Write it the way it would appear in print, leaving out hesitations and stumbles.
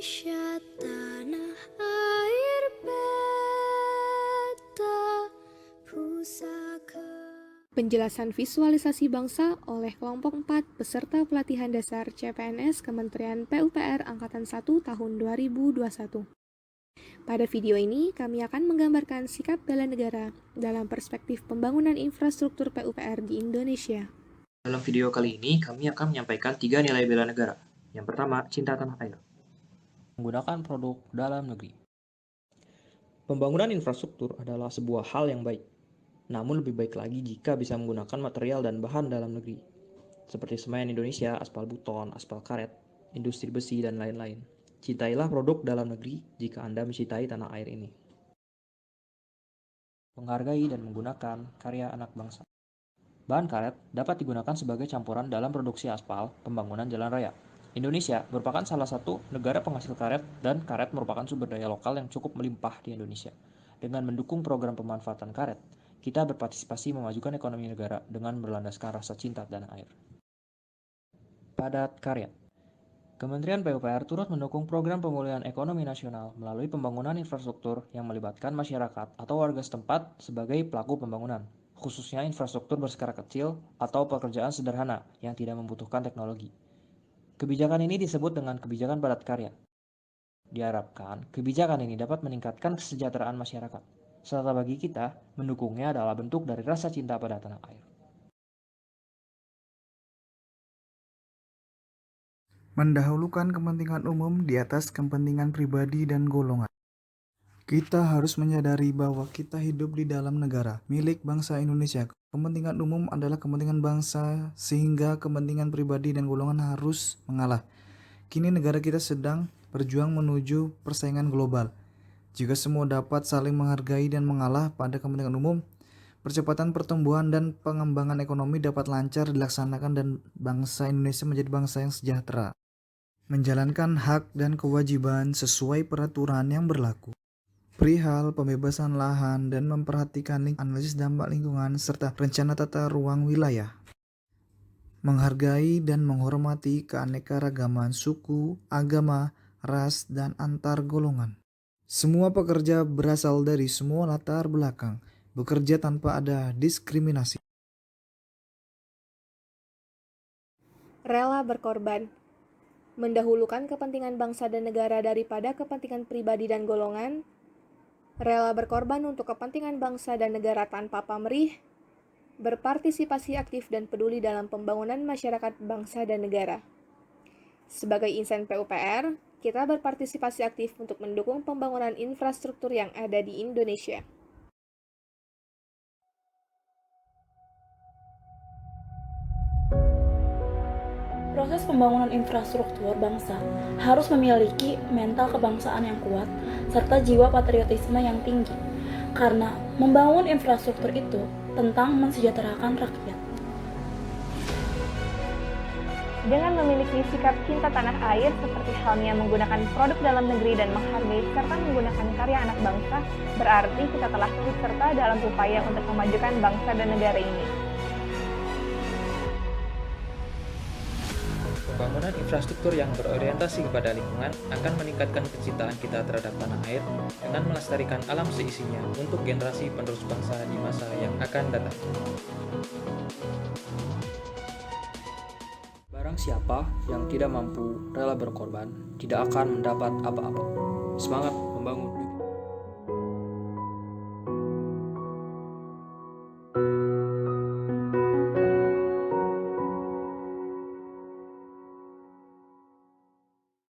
Indonesia tanah air beta pusaka. Penjelasan visualisasi bangsa oleh kelompok 4 peserta pelatihan dasar CPNS Kementerian PUPR Angkatan 1 tahun 2021. Pada video ini, kami akan menggambarkan sikap bela negara dalam perspektif pembangunan infrastruktur PUPR di Indonesia. Dalam video kali ini, kami akan menyampaikan 3 nilai bela negara. Yang pertama, cinta tanah air. Menggunakan produk dalam negeri. Pembangunan infrastruktur adalah sebuah hal yang baik, namun lebih baik lagi jika bisa menggunakan material dan bahan dalam negeri, seperti semen Indonesia, aspal buton, aspal karet, industri besi, dan lain-lain. Cintailah produk dalam negeri jika Anda mencintai tanah air ini. Menghargai dan menggunakan karya anak bangsa. Bahan karet dapat digunakan sebagai campuran dalam produksi aspal pembangunan jalan raya. Indonesia merupakan salah satu negara penghasil karet dan karet merupakan sumber daya lokal yang cukup melimpah di Indonesia. Dengan mendukung program pemanfaatan karet, kita berpartisipasi memajukan ekonomi negara dengan berlandaskan rasa cinta tanah air. Padat karya. Kementerian PUPR turut mendukung program pemulihan ekonomi nasional melalui pembangunan infrastruktur yang melibatkan masyarakat atau warga setempat sebagai pelaku pembangunan, khususnya infrastruktur berskala kecil atau pekerjaan sederhana yang tidak membutuhkan teknologi. Kebijakan ini disebut dengan kebijakan padat karya. Diharapkan, kebijakan ini dapat meningkatkan kesejahteraan masyarakat, serta bagi kita, mendukungnya adalah bentuk dari rasa cinta pada tanah air. Mendahulukan kepentingan umum di atas kepentingan pribadi dan golongan. Kita harus menyadari bahwa kita hidup di dalam negara milik bangsa Indonesia. Kepentingan umum adalah kepentingan bangsa, sehingga kepentingan pribadi dan golongan harus mengalah. Kini negara kita sedang berjuang menuju persaingan global. Jika semua dapat saling menghargai dan mengalah pada kepentingan umum, percepatan pertumbuhan dan pengembangan ekonomi dapat lancar dilaksanakan dan bangsa Indonesia menjadi bangsa yang sejahtera, menjalankan hak dan kewajiban sesuai peraturan yang berlaku. Perihal pembebasan lahan dan memperhatikan analisis dampak lingkungan serta rencana tata ruang wilayah. Menghargai dan menghormati keanekaragaman suku, agama, ras, dan antar golongan. Semua pekerja berasal dari semua latar belakang, bekerja tanpa ada diskriminasi. Rela berkorban. Mendahulukan kepentingan bangsa dan negara daripada kepentingan pribadi dan golongan. Rela berkorban untuk kepentingan bangsa dan negara tanpa pamrih. Berpartisipasi aktif dan peduli dalam pembangunan masyarakat bangsa dan negara. Sebagai insan PUPR, kita berpartisipasi aktif untuk mendukung pembangunan infrastruktur yang ada di Indonesia. Proses pembangunan infrastruktur bangsa harus memiliki mental kebangsaan yang kuat serta jiwa patriotisme yang tinggi, karena membangun infrastruktur itu tentang mensejahterakan rakyat. Dengan memiliki sikap cinta tanah air seperti halnya menggunakan produk dalam negeri dan menghargai serta menggunakan karya anak bangsa, berarti kita telah turut serta dalam upaya untuk memajukan bangsa dan negara ini. Pembangunan infrastruktur yang berorientasi kepada lingkungan akan meningkatkan kecintaan kita terhadap tanah air dengan melestarikan alam seisinya untuk generasi penerus bangsa di masa yang akan datang. Barang siapa yang tidak mampu rela berkorban tidak akan mendapat apa-apa. Semangat membangun negeri.